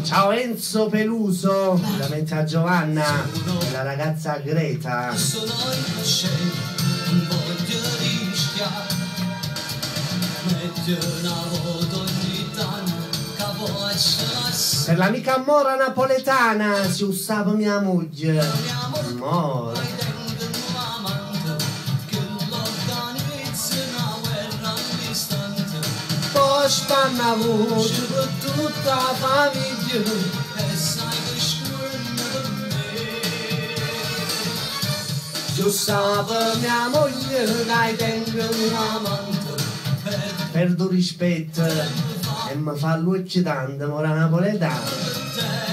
Ciao Enzo Peluso, veramente a Giovanna, la ragazza Greta. Sono innocente, non voglio rischiare. Metti una volta ogni tanto, capo e ce la sa. Per l'amica Mora napoletana, si usava mia moglie. Mora. Poi spanna voce per tutta la famiglia. E sai che scorna per me. Si usava mia moglie, dai tengo una Amante, perdo rispetto e mi fa luce tanto, Mora napoletana. per te.